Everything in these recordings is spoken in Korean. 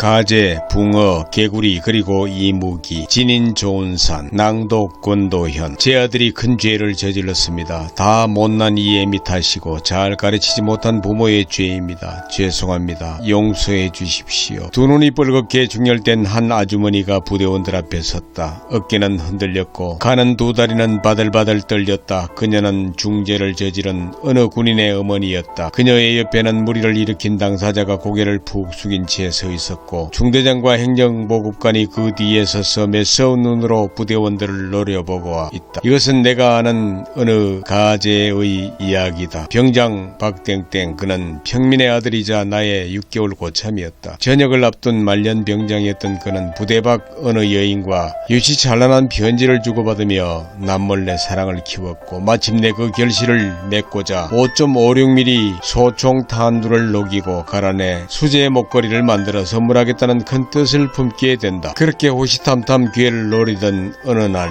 가재, 붕어, 개구리 그리고 이무기, 진인 좋은 산, 낭독, 권도현 제 아들이 큰 죄를 저질렀습니다. 다 못난 이 애미 탓이고 잘 가르치지 못한 부모의 죄입니다. 죄송합니다. 용서해 주십시오. 두 눈이 뻘겋게 중열된 한 아주머니가 부대원들 앞에 섰다. 어깨는 흔들렸고 가는 두 다리는 바들바들 떨렸다. 그녀는 중죄를 저지른 어느 군인의 어머니였다. 그녀의 옆에는 무리를 일으킨 당사자가 고개를 푹 숙인 채 서 있었고 중대장과 행정보급관이 그 뒤에 서서 매서운 눈으로 부대원들을 노려보고 있다. 이것은 내가 아는 어느 가재의 이야기다. 병장 박땡땡, 그는 평민의 아들이자 나의 6개월 고참이었다. 전역을 앞둔 말년 병장이었던 그는 부대 밖 어느 여인과 유치찬란한 편지를 주고받으며 남몰래 사랑을 키웠고 마침내 그 결실을 맺고자 5.56mm 소총 탄두를 녹이고 갈아내 수제 목걸이를 만들어 선물하겠다는 큰 뜻을 품게 된다. 그렇게 호시탐탐 기회를 노리던 어느 날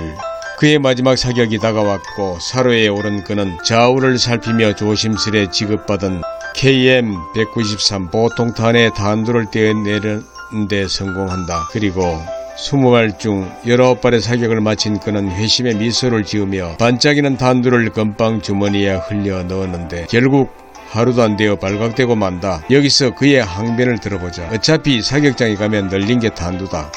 그의 마지막 사격이 다가왔고 사로에 오른 그는 좌우를 살피며 조심스레 지급받은 KM-193 보통탄의 탄두를 떼어내는 데 성공한다. 그리고 20발 중 19발의 사격을 마친 그는 회심의 미소를 지으며 반짝이는 탄두를 건빵 주머니에 흘려 넣었는데 결국 하루도 안 되어 발각되고 만다. 여기서 그의 항변을 들어보자. 어차피 사격장에 가면 널린 게 탄두다.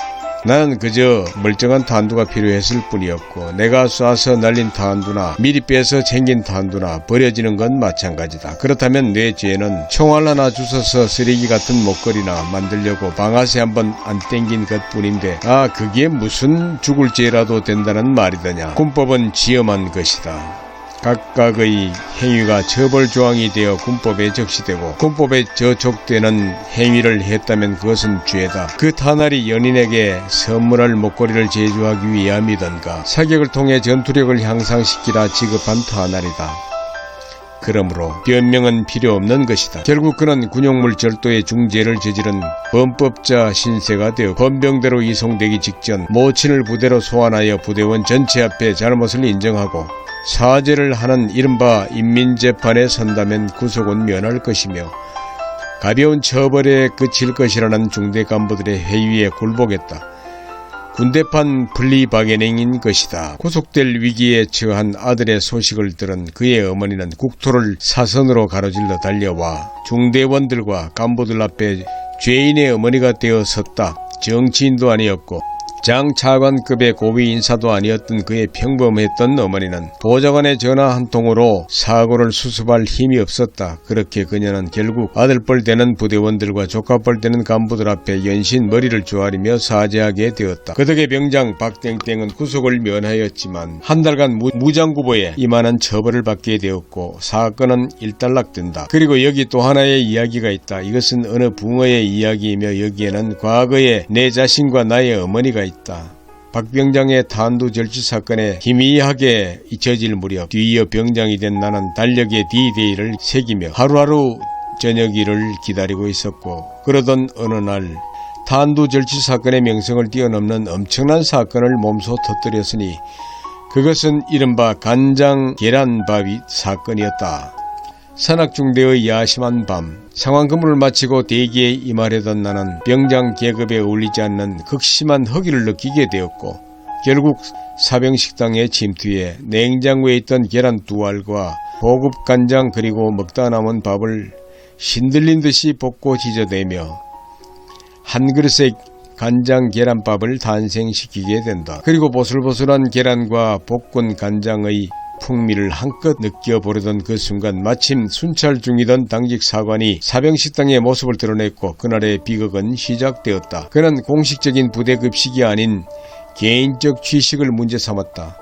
나는 그저 멀쩡한 탄두가 필요했을 뿐이었고 내가 쏴서 날린 탄두나 미리 빼서 챙긴 탄두나 버려지는 건 마찬가지다. 그렇다면 내 죄는 총알 하나 주워서 쓰레기 같은 목걸이나 만들려고 방아쇠 한번 안 땡긴 것뿐인데 그게 무슨 죽을 죄라도 된다는 말이더냐. 군법은 지엄한 것이다. 각각의 행위가 처벌조항이 되어 군법에 적시되고 군법에 저촉되는 행위를 했다면 그것은 죄다. 그 탄알이 연인에게 선물할 목걸이를 제조하기 위함이던가 사격을 통해 전투력을 향상시키라 지급한 탄알이다. 그러므로 변명은 필요 없는 것이다. 결국 그는 군용물 절도의 중죄를 저지른 범법자 신세가 되어 헌병대로 이송되기 직전 모친을 부대로 소환하여 부대원 전체 앞에 잘못을 인정하고 사죄를 하는 이른바 인민재판에 선다면 구속은 면할 것이며 가벼운 처벌에 그칠 것이라는 중대 간부들의 회의에 굴복했다. 군대판 분리바게닝인 것이다. 구속될 위기에 처한 아들의 소식을 들은 그의 어머니는 국토를 사선으로 가로질러 달려와 중대원들과 간부들 앞에 죄인의 어머니가 되어 섰다. 정치인도 아니었고 장차관급의 고위 인사도 아니었던 그의 평범했던 어머니는 보좌관의 전화 한 통으로 사고를 수습할 힘이 없었다. 그렇게 그녀는 결국 아들뻘 되는 부대원들과 조카뻘 되는 간부들 앞에 연신 머리를 조아리며 사죄하게 되었다. 그 덕에 병장 박땡땡은 구속을 면하였지만 한 달간 무장구보에 이만한 처벌을 받게 되었고 사건은 일단락된다. 그리고 여기 또 하나의 이야기가 있다. 이것은 어느 붕어의 이야기이며 여기에는 과거에 내 자신과 나의 어머니가 있다. 박 병장의 탄두 절취 사건에 희미하게 잊혀질 무렵 뒤이어 병장이 된 나는 달력에 D-Day를 새기며 하루하루 저녁일을 기다리고 있었고 그러던 어느 날 탄두 절취 사건의 명성을 뛰어넘는 엄청난 사건을 몸소 터뜨렸으니 그것은 이른바 간장 계란밥이 사건이었다. 산악중대의 야심한 밤 상황 근무를 마치고 대기에 임하려던 나는 병장 계급에 어울리지 않는 극심한 허기를 느끼게 되었고 결국 사병식당에 침투해 냉장고에 있던 계란 2알과 보급 간장 그리고 먹다 남은 밥을 신들린 듯이 볶고 지저대며 한 그릇의 간장 계란밥을 탄생시키게 된다. 그리고 보슬보슬한 계란과 볶은 간장의 풍미를 한껏 느껴보려던 그 순간 마침 순찰 중이던 당직 사관이 사병식당의 모습을 드러냈고 그날의 비극은 시작되었다. 그는 공식적인 부대 급식이 아닌 개인적 취식을 문제 삼았다.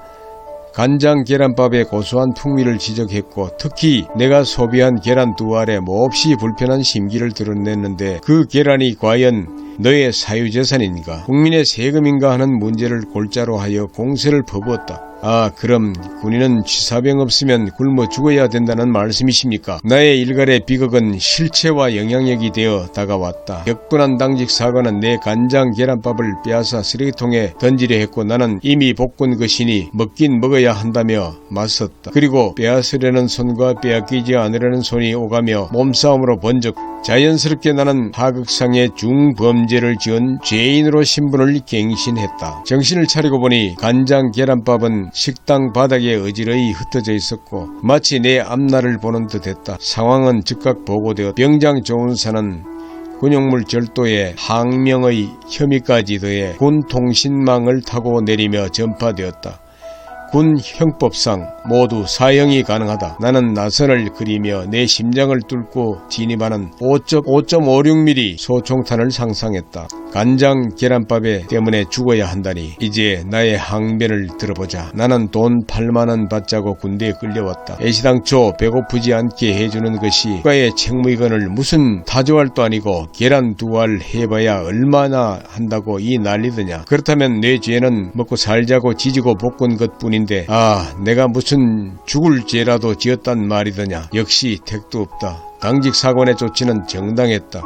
간장 계란밥의 고소한 풍미를 지적했고 특히 내가 소비한 계란 2알에 몹시 불편한 심기를 드러냈는데 그 계란이 과연 너의 사유재산인가 국민의 세금인가 하는 문제를 골자로 하여 공세를 퍼부었다. 그럼 군인은 취사병 없으면 굶어 죽어야 된다는 말씀이십니까? 나의 일갈의 비극은 실체와 영향력이 되어 다가왔다. 격분한 당직 사관은 내 간장 계란밥을 빼앗아 쓰레기통에 던지려 했고 나는 이미 볶은 것이니 먹긴 먹어야 한다며 맞섰다. 그리고 빼앗으려는 손과 빼앗기지 않으려는 손이 오가며 몸싸움으로 번쩍 자연스럽게 나는 하극상의 중범죄를 지은 죄인으로 신분을 갱신했다. 정신을 차리고 보니 간장 계란밥은 식당 바닥에 어지러이 흩어져 있었고 마치 내 앞날을 보는 듯했다. 상황은 즉각 보고되어 병장 조은사는 군용물 절도에 항명의 혐의까지 더해 군 통신망을 타고 내리며 전파되었다. 군 형법상 모두 사형이 가능하다. 나는 나선을 그리며 내 심장을 뚫고 진입하는 5.56mm 소총탄을 상상했다. 간장 계란밥에 때문에 죽어야 한다니 이제 나의 항변을 들어보자. 나는 돈 8만원 받자고 군대에 끌려왔다. 애시당초 배고프지 않게 해주는 것이 국가의 책무이건을 무슨 타조알도 아니고 계란 2알 해봐야 얼마나 한다고 이 난리더냐. 그렇다면 내 죄는 먹고 살자고 지지고 볶은 것뿐인데 내가 무슨 죽을 죄라도 지었단 말이더냐. 역시 택도 없다. 당직 사관의 조치는 정당했다.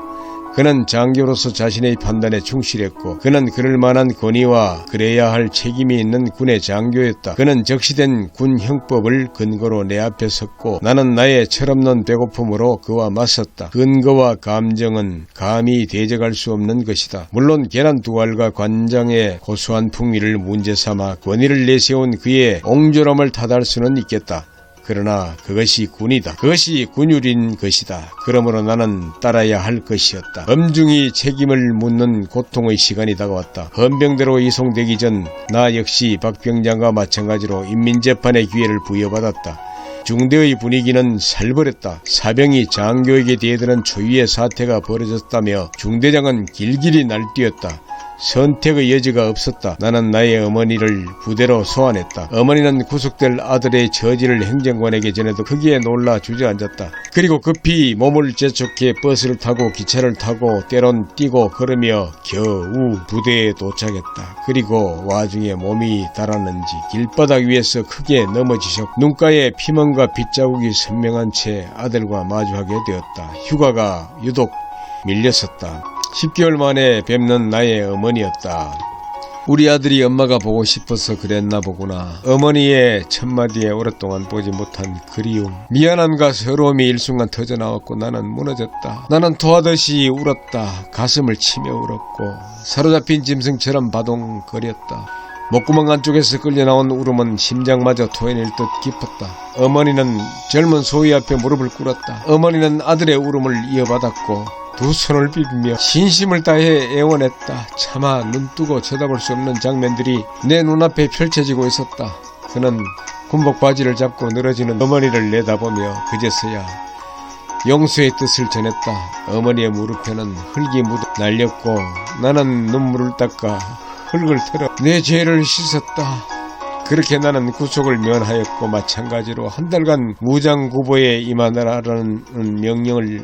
그는 장교로서 자신의 판단에 충실했고 그는 그럴 만한 권위와 그래야 할 책임이 있는 군의 장교였다. 그는 적시된 군 형법을 근거로 내 앞에 섰고 나는 나의 철없는 배고픔으로 그와 맞섰다. 근거와 감정은 감히 대적할 수 없는 것이다. 물론 계란 2알과 관장의 고소한 풍미를 문제삼아 권위를 내세운 그의 옹졸함을 탓할 수는 있겠다. 그러나 그것이 군이다. 그것이 군율인 것이다. 그러므로 나는 따라야 할 것이었다. 엄중히 책임을 묻는 고통의 시간이 다가왔다. 헌병대로 이송되기 전 나 역시 박 병장과 마찬가지로 인민재판의 기회를 부여받았다. 중대의 분위기는 살벌했다. 사병이 장교에게 대드는 초유의 사태가 벌어졌다며 중대장은 길길이 날뛰었다. 선택의 여지가 없었다. 나는 나의 어머니를 부대로 소환했다. 어머니는 구속될 아들의 처지를 행정관에게 전해도 크게 놀라 주저앉았다. 그리고 급히 몸을 재촉해 버스를 타고 기차를 타고 때론 뛰고 걸으며 겨우 부대에 도착했다. 그리고 와중에 몸이 달았는지 길바닥 위에서 크게 넘어지셨고 눈가에 피멍과 빗자국이 선명한 채 아들과 마주하게 되었다. 휴가가 유독 밀렸었다. 10개월 만에 뵙는 나의 어머니였다. 우리 아들이 엄마가 보고 싶어서 그랬나 보구나. 어머니의 첫마디에 오랫동안 보지 못한 그리움, 미안함과 서러움이 일순간 터져나왔고 나는 무너졌다. 나는 토하듯이 울었다. 가슴을 치며 울었고 사로잡힌 짐승처럼 바동거렸다. 목구멍 안쪽에서 끌려나온 울음은 심장마저 토해낼 듯 깊었다. 어머니는 젊은 소희 앞에 무릎을 꿇었다. 어머니는 아들의 울음을 이어받았고 두 손을 비비며 신심을 다해 애원했다. 차마 눈뜨고 쳐다볼 수 없는 장면들이 내 눈앞에 펼쳐지고 있었다. 그는 군복 바지를 잡고 늘어지는 어머니를 내다보며 그제서야 용서의 뜻을 전했다. 어머니의 무릎에는 흙이 묻어 날렸고 나는 눈물을 닦아 흙을 털어 내 죄를 씻었다. 그렇게 나는 구속을 면하였고 마찬가지로 한 달간 무장구보에 임하라는 명령을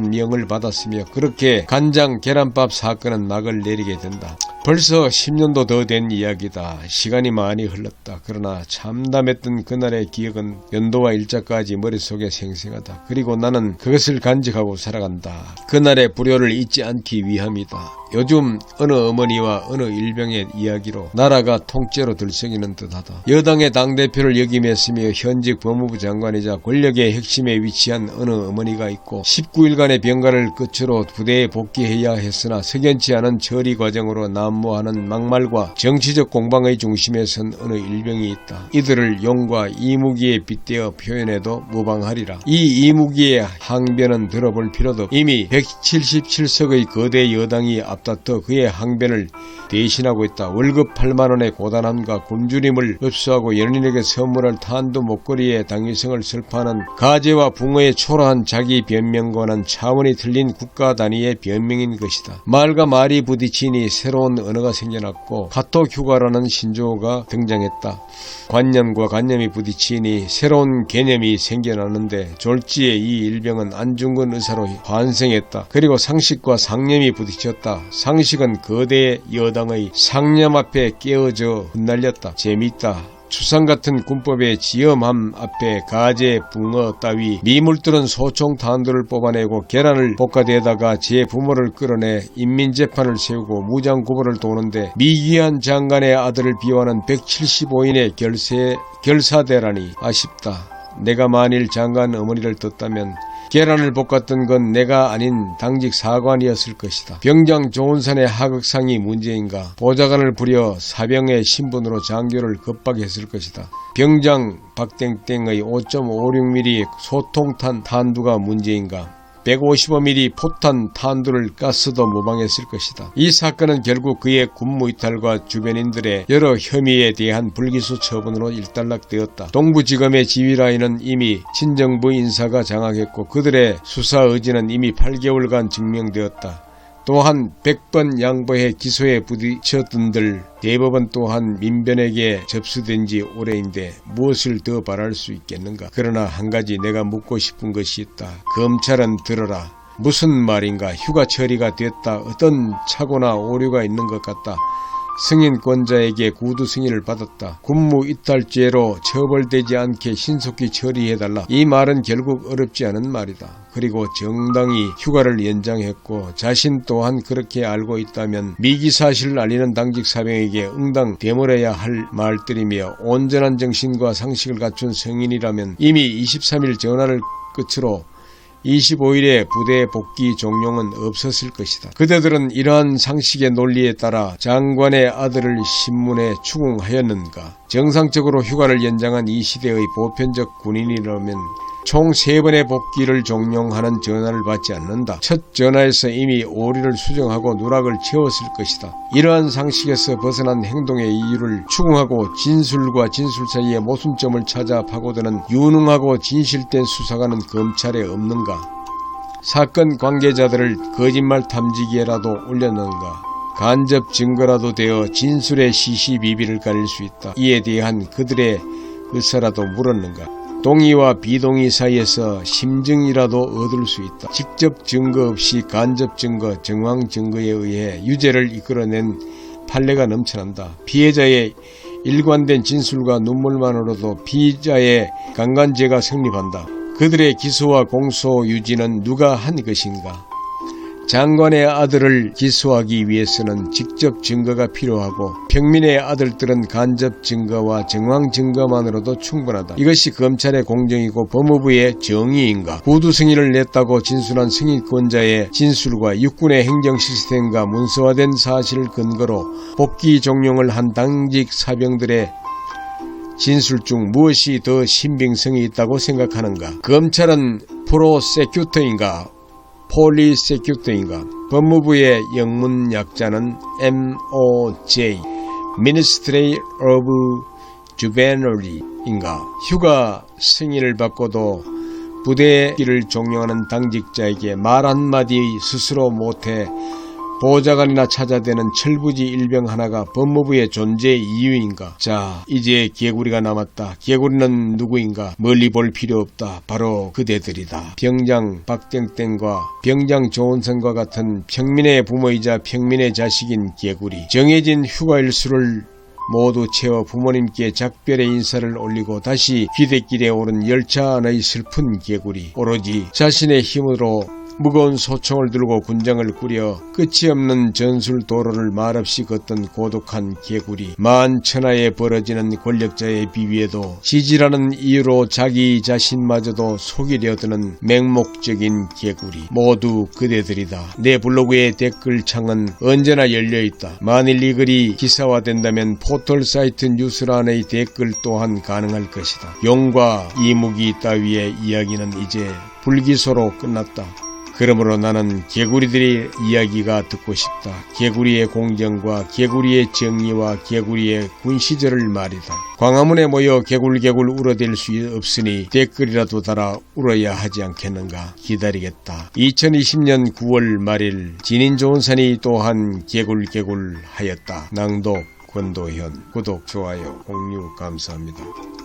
명을 받았으며 그렇게 간장 계란밥 사건은 막을 내리게 된다. 벌써 10년도 더 된 이야기다. 시간이 많이 흘렀다. 그러나 참담했던 그날의 기억은 연도와 일자까지 머릿속에 생생하다. 그리고 나는 그것을 간직하고 살아간다. 그날의 불효를 잊지 않기 위함이다. 요즘 어느 어머니와 어느 일병의 이야기로 나라가 통째로 들썩이는 듯하다. 여당의 당대표를 역임했으며 현직 법무부 장관이자 권력의 핵심에 위치한 어느 어머니가 있고 19일간의 병가를 끝으로 부대에 복귀해야 했으나 석연치 않은 처리 과정으로 난무하는 막말과 정치적 공방의 중심에 선 어느 일병이 있다. 이들을 용과 이무기에 빗대어 표현해도 무방하리라. 이 이무기의 항변은 들어볼 필요도 없다. 이미 177석의 거대 여당이 앞다퉈 그의 항변을 대신하고 있다. 월급 8만원의 고단함과 굶주림을 흡수하고 연인에게 선물할 탄도 목걸이의 당위성을 설파하는 가재와 붕어의 초라한 자기 변명과는 차원이 틀린 국가 단위의 변명인 것이다. 말과 말이 부딪히니 새로운 언어가 생겨났고 카톡 휴가라는 신조어가 등장했다. 관념과 관념이 부딪히니 새로운 개념이 생겨나는데 졸지에 이 일병은 안중근 의사로 환생했다. 그리고 상식과 상념이 부딪혔다. 상식은 거대 여당의 상념 앞에 깨어져 흩날렸다. 재미있다. 추상 같은 군법의 지엄함 앞에 가재, 붕어 따위 미물들은 소총탄두를 뽑아내고 계란을 볶아대다가 제 부모를 끌어내 인민재판을 세우고 무장구보를 도는데 미귀한 장관의 아들을 비호하는 175인의 결사대라니 아쉽다. 내가 만일 장관 어머니를 뒀다면 계란을 볶았던 건 내가 아닌 당직 사관이었을 것이다. 병장 조은산의 하극상이 문제인가? 보좌관을 부려 사병의 신분으로 장교를 겁박했을 것이다. 병장 박땡땡의 5.56mm 소통탄 탄두가 문제인가? 155mm 포탄 탄두를 가스도 모방했을 것이다. 이 사건은 결국 그의 군무이탈과 주변인들의 여러 혐의에 대한 불기소 처분으로 일단락되었다. 동부지검의 지휘라인은 이미 친정부 인사가 장악했고 그들의 수사 의지는 이미 8개월간 증명되었다. 또한 100번 양보해 기소에 부딪혔던들 대법원 또한 민변에게 접수된 지 오래인데 무엇을 더 바랄 수 있겠는가. 그러나 한 가지 내가 묻고 싶은 것이 있다. 검찰은 들어라. 무슨 말인가. 휴가 처리가 됐다. 어떤 착오나 오류가 있는 것 같다. 승인권자에게 구두 승인을 받았다. 군무이탈죄로 처벌되지 않게 신속히 처리해달라. 이 말은 결국 어렵지 않은 말이다. 그리고 정당히 휴가를 연장했고 자신 또한 그렇게 알고 있다면 미기사실을 알리는 당직 사병에게 응당 되물어야 할 말들이며 온전한 정신과 상식을 갖춘 성인이라면 이미 23일 전화를 끝으로 25일에 부대 복귀 종용은 없었을 것이다. 그대들은 이러한 상식의 논리에 따라 장관의 아들을 신문에 추궁하였는가? 정상적으로 휴가를 연장한 이 시대의 보편적 군인이라면 총 3번의 복귀를 종용하는 전화를 받지 않는다. 첫 전화에서 이미 오류를 수정하고 누락을 채웠을 것이다. 이러한 상식에서 벗어난 행동의 이유를 추궁하고 진술과 진술 사이의 모순점을 찾아 파고드는 유능하고 진실된 수사관은 검찰에 없는가? 사건 관계자들을 거짓말 탐지기에라도 올렸는가? 간접 증거라도 되어 진술의 시시비비를 가릴 수 있다. 이에 대한 그들의 의사라도 물었는가? 동의와 비동의 사이에서 심증이라도 얻을 수 있다. 직접 증거 없이 간접 증거, 정황 증거에 의해 유죄를 이끌어낸 판례가 넘쳐난다. 피해자의 일관된 진술과 눈물만으로도 피의자의 강간죄가 성립한다. 그들의 기소와 공소 유지는 누가 한 것인가? 장관의 아들을 기소하기 위해서는 직접 증거가 필요하고 평민의 아들들은 간접 증거와 정황 증거만으로도 충분하다. 이것이 검찰의 공정이고 법무부의 정의인가? 구두 승인을 냈다고 진술한 승인권자의 진술과 육군의 행정 시스템과 문서화된 사실을 근거로 복귀 종용을 한 당직 사병들의 진술 중 무엇이 더 신빙성이 있다고 생각하는가? 검찰은 프로세큐터인가? 폴리세큐터인가? 법무부의 영문 약자는 MOJ, Ministry of Juvenile인가? 휴가 승인을 받고도 부대기를 종용하는 당직자에게 말 한마디 스스로 못해 보좌관이나 찾아대는 철부지 일병 하나가 법무부의 존재 이유인가? 자, 이제 개구리가 남았다. 개구리는 누구인가? 멀리 볼 필요 없다. 바로 그대들이다. 병장 박땡땡과 병장 조은선과 같은 평민의 부모이자 평민의 자식인 개구리. 정해진 휴가일수를 모두 채워 부모님께 작별의 인사를 올리고 다시 귀대길에 오른 열차 안의 슬픈 개구리. 오로지 자신의 힘으로 무거운 소총을 들고 군장을 꾸려 끝이 없는 전술 도로를 말없이 걷던 고독한 개구리. 만천하에 벌어지는 권력자의 비위에도 지지라는 이유로 자기 자신마저도 속이려 드는 맹목적인 개구리. 모두 그대들이다. 내 블로그의 댓글창은 언제나 열려있다. 만일 이 글이 기사화된다면 포털사이트 뉴스란의 댓글 또한 가능할 것이다. 용과 이무기 따위의 이야기는 이제 불기소로 끝났다. 그러므로 나는 개구리들의 이야기가 듣고 싶다. 개구리의 공정과 개구리의 정의와 개구리의 군시절을 말이다. 광화문에 모여 개굴개굴 울어댈 수 없으니 댓글이라도 달아 울어야 하지 않겠는가. 기다리겠다. 2020년 9월 말일 진인조은산이 또한 개굴개굴 하였다. 낭독 권도현. 구독, 좋아요, 공유 감사합니다.